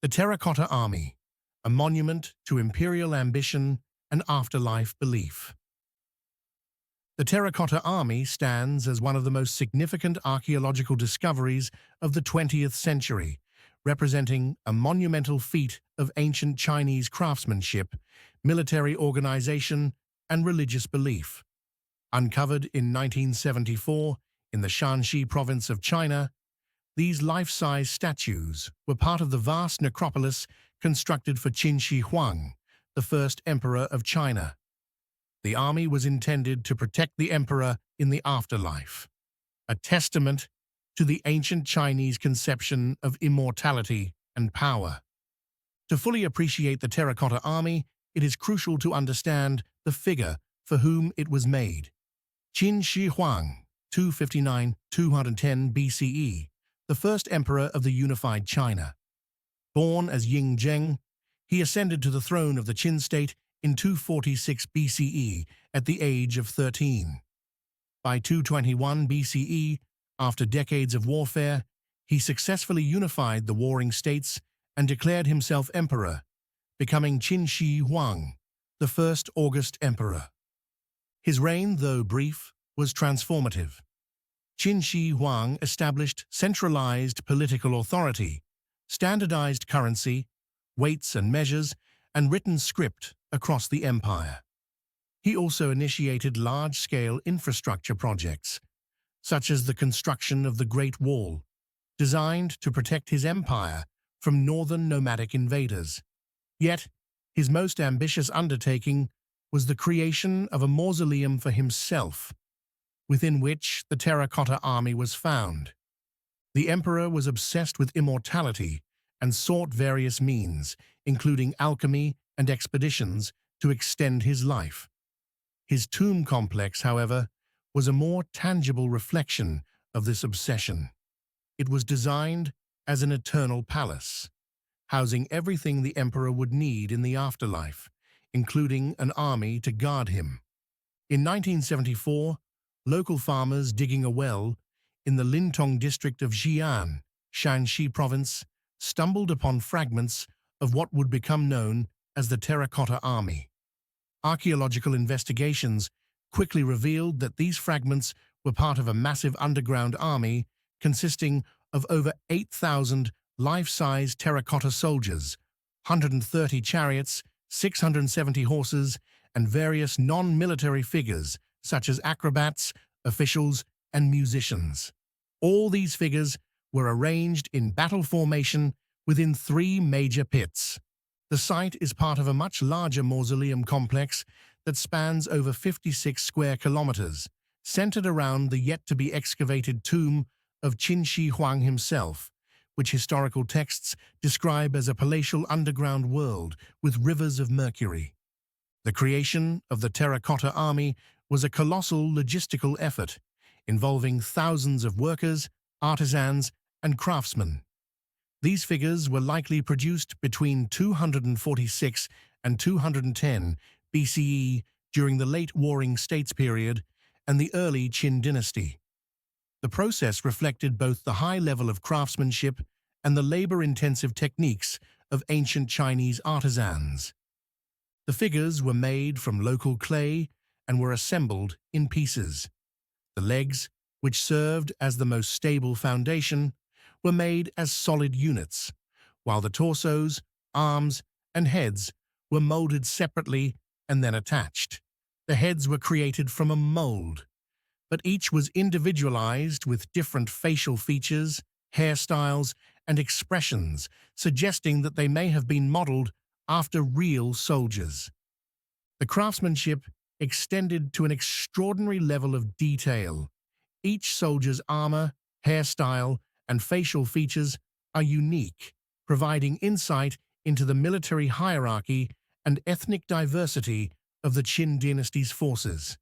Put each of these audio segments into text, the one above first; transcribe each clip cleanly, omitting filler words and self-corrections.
The Terracotta Army, a monument to imperial ambition and afterlife belief. The Terracotta Army stands as one of the most significant archaeological discoveries of the 20th century, representing a monumental feat of ancient Chinese craftsmanship, military organization, and religious belief. Uncovered in 1974 in the Shanxi province of China, these life-size statues were part of the vast necropolis constructed for Qin Shi Huang, the first emperor of China. The army was intended to protect the emperor in the afterlife, a testament to the ancient Chinese conception of immortality and power. To fully appreciate the Terracotta Army, it is crucial to understand the figure for whom it was made. Qin Shi Huang, 259–210 BCE, the first emperor of the unified China. Born as Ying Zheng, he ascended to the throne of the Qin state in 246 BCE at the age of 13. By 221 BCE, after decades of warfare, he successfully unified the warring states and declared himself emperor, becoming Qin Shi Huang, the first August emperor. His reign, though brief, was transformative. Qin Shi Huang established centralized political authority, standardized currency, weights and measures, and written script across the empire. He also initiated large-scale infrastructure projects, such as the construction of the Great Wall, designed to protect his empire from northern nomadic invaders. Yet, his most ambitious undertaking was the creation of a mausoleum for himself, within which the Terracotta Army was found. The emperor was obsessed with immortality and sought various means, including alchemy and expeditions, to extend his life. His tomb complex, however, was a more tangible reflection of this obsession. It was designed as an eternal palace, housing everything the emperor would need in the afterlife, including an army to guard him. In 1974, local farmers digging a well in the Lintong district of Xi'an, Shanxi province, stumbled upon fragments of what would become known as the Terracotta Army. Archaeological investigations quickly revealed that these fragments were part of a massive underground army consisting of over 8,000 life-size terracotta soldiers, 130 chariots, 670 horses, and various non-military figures such as acrobats, officials, and musicians. All these figures were arranged in battle formation within 3 major pits. The site is part of a much larger mausoleum complex that spans over 56 square kilometers, centered around the yet-to-be-excavated tomb of Qin Shi Huang himself, which historical texts describe as a palatial underground world with rivers of mercury. The creation of the Terracotta Army was a colossal logistical effort, involving thousands of workers, artisans, and craftsmen. These figures were likely produced between 246 and 210 BCE during the late Warring States period and the early Qin dynasty. The process reflected both the high level of craftsmanship and the labor-intensive techniques of ancient Chinese artisans. The figures were made from local clay and were assembled in pieces. The legs, which served as the most stable foundation, were made as solid units, while the torsos, arms, and heads were molded separately and then attached. The heads were created from a mold, but each was individualized with different facial features, hairstyles, and expressions, suggesting that they may have been modeled after real soldiers. The craftsmanship extended to an extraordinary level of detail. Each soldier's armor, hairstyle, and facial features are unique, providing insight into the military hierarchy and ethnic diversity of the Qin dynasty's forces.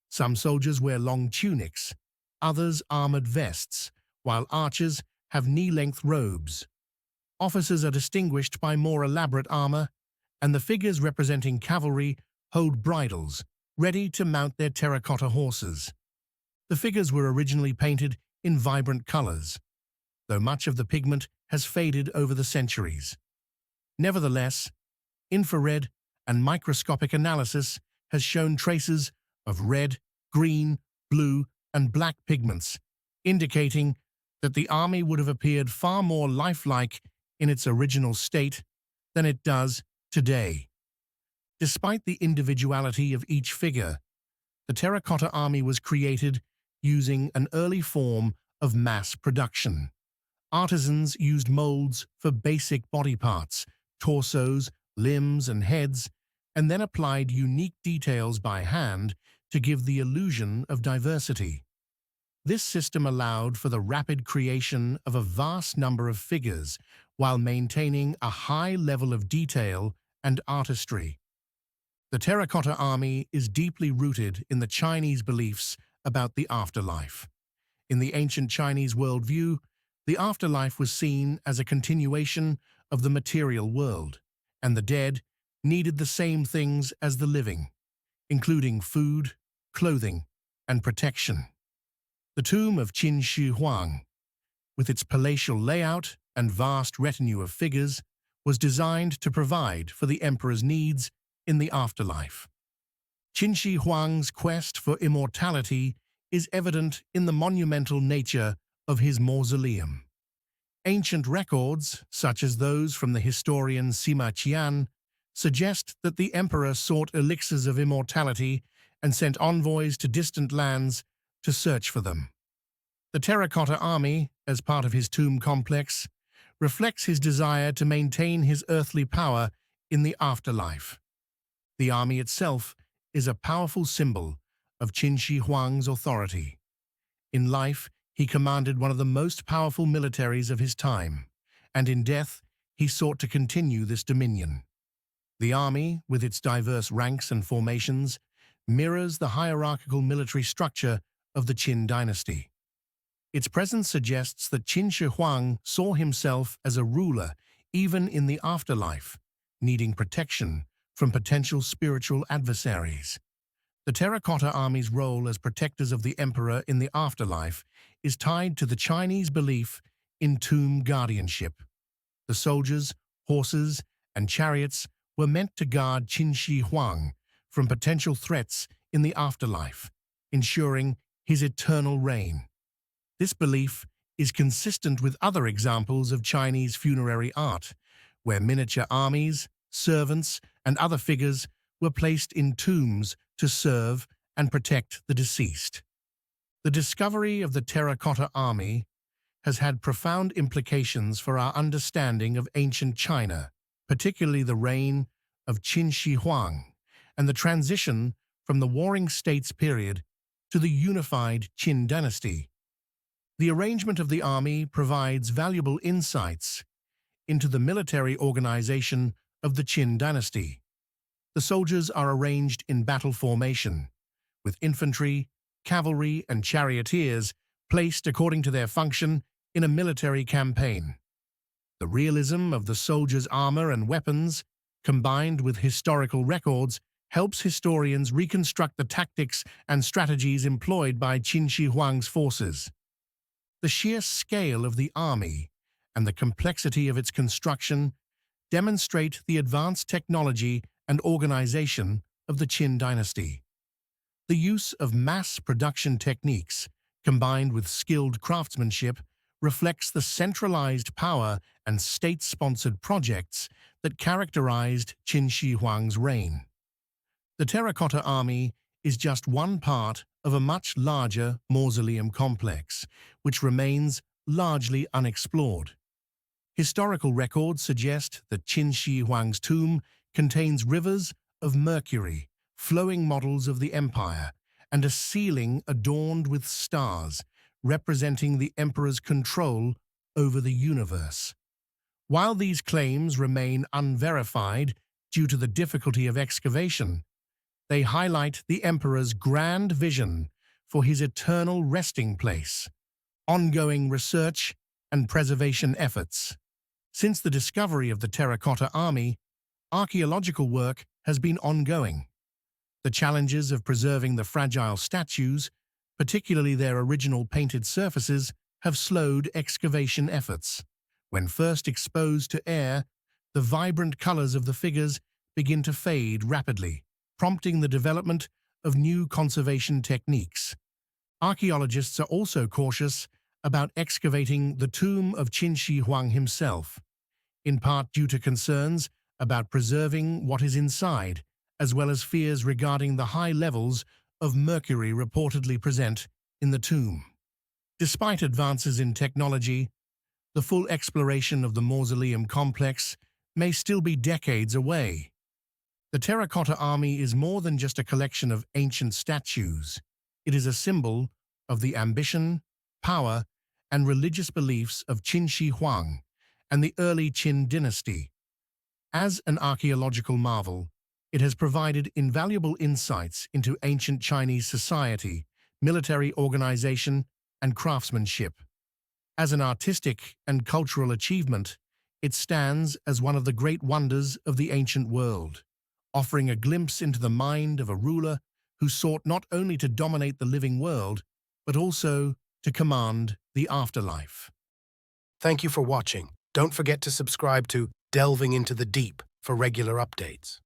Some soldiers wear long tunics, others armored vests, while archers have knee-length robes. Officers are distinguished by more elaborate armor, and the figures representing cavalry hold bridles, ready to mount their terracotta horses. The figures were originally painted in vibrant colors, though much of the pigment has faded over the centuries. Nevertheless, infrared and microscopic analysis has shown traces of red, green, blue, and black pigments, indicating that the army would have appeared far more lifelike in its original state than it does today. Despite the individuality of each figure, the Terracotta Army was created using an early form of mass production. Artisans used molds for basic body parts, torsos, limbs, and heads, and then applied unique details by hand to give the illusion of diversity. This system allowed for the rapid creation of a vast number of figures while maintaining a high level of detail and artistry. The Terracotta Army is deeply rooted in the Chinese beliefs about the afterlife. In the ancient Chinese worldview, the afterlife was seen as a continuation of the material world, and the dead needed the same things as the living, including food, clothing, and protection. The tomb of Qin Shi Huang, with its palatial layout and vast retinue of figures, was designed to provide for the emperor's needs in the afterlife. Qin Shi Huang's quest for immortality is evident in the monumental nature of his mausoleum. Ancient records, such as those from the historian Sima Qian, suggest that the emperor sought elixirs of immortality and sent envoys to distant lands to search for them. The Terracotta Army, as part of his tomb complex, reflects his desire to maintain his earthly power in the afterlife. The army itself is a powerful symbol of Qin Shi Huang's authority. In life, he commanded one of the most powerful militaries of his time, and in death, he sought to continue this dominion. The army, with its diverse ranks and formations, mirrors the hierarchical military structure of the Qin dynasty. Its presence suggests that Qin Shi Huang saw himself as a ruler even in the afterlife, needing protection from potential spiritual adversaries. The Terracotta Army's role as protectors of the emperor in the afterlife is tied to the Chinese belief in tomb guardianship. The soldiers, horses, and chariots were meant to guard Qin Shi Huang from potential threats in the afterlife, ensuring his eternal reign. This belief is consistent with other examples of Chinese funerary art, where miniature armies, servants, and other figures were placed in tombs to serve and protect the deceased. The discovery of the Terracotta Army has had profound implications for our understanding of ancient China, particularly the reign of Qin Shi Huang and the transition from the Warring States period to the unified Qin dynasty. The arrangement of the army provides valuable insights into the military organization of the Qin dynasty. The soldiers are arranged in battle formation, with infantry, cavalry, and charioteers placed according to their function in a military campaign. The realism of the soldiers' armor and weapons, combined with historical records, helps historians reconstruct the tactics and strategies employed by Qin Shi Huang's forces. The sheer scale of the army and the complexity of its construction demonstrate the advanced technology and organization of the Qin dynasty. The use of mass production techniques, combined with skilled craftsmanship, reflects the centralized power and state-sponsored projects that characterized Qin Shi Huang's reign. The Terracotta Army is just one part of a much larger mausoleum complex, which remains largely unexplored. Historical records suggest that Qin Shi Huang's tomb contains rivers of mercury, flowing models of the empire, and a ceiling adorned with stars, representing the emperor's control over the universe. While these claims remain unverified due to the difficulty of excavation, they highlight the emperor's grand vision for his eternal resting place, ongoing research, and preservation efforts. Since the discovery of the Terracotta Army, archaeological work has been ongoing. The challenges of preserving the fragile statues, particularly their original painted surfaces, have slowed excavation efforts. When first exposed to air, the vibrant colors of the figures begin to fade rapidly, prompting the development of new conservation techniques. Archaeologists are also cautious about excavating the tomb of Qin Shi Huang himself, in part due to concerns about preserving what is inside, as well as fears regarding the high levels of mercury reportedly present in the tomb. Despite advances in technology, the full exploration of the mausoleum complex may still be decades away. The Terracotta Army is more than just a collection of ancient statues. It is a symbol of the ambition, power, and religious beliefs of Qin Shi Huang and the early Qin dynasty. As an archaeological marvel, it has provided invaluable insights into ancient Chinese society, military organization, and craftsmanship. As an artistic and cultural achievement, it stands as one of the great wonders of the ancient world, offering a glimpse into the mind of a ruler who sought not only to dominate the living world, but also to command the afterlife. Thank you for watching. Don't forget to subscribe to Delving into the Deep for regular updates.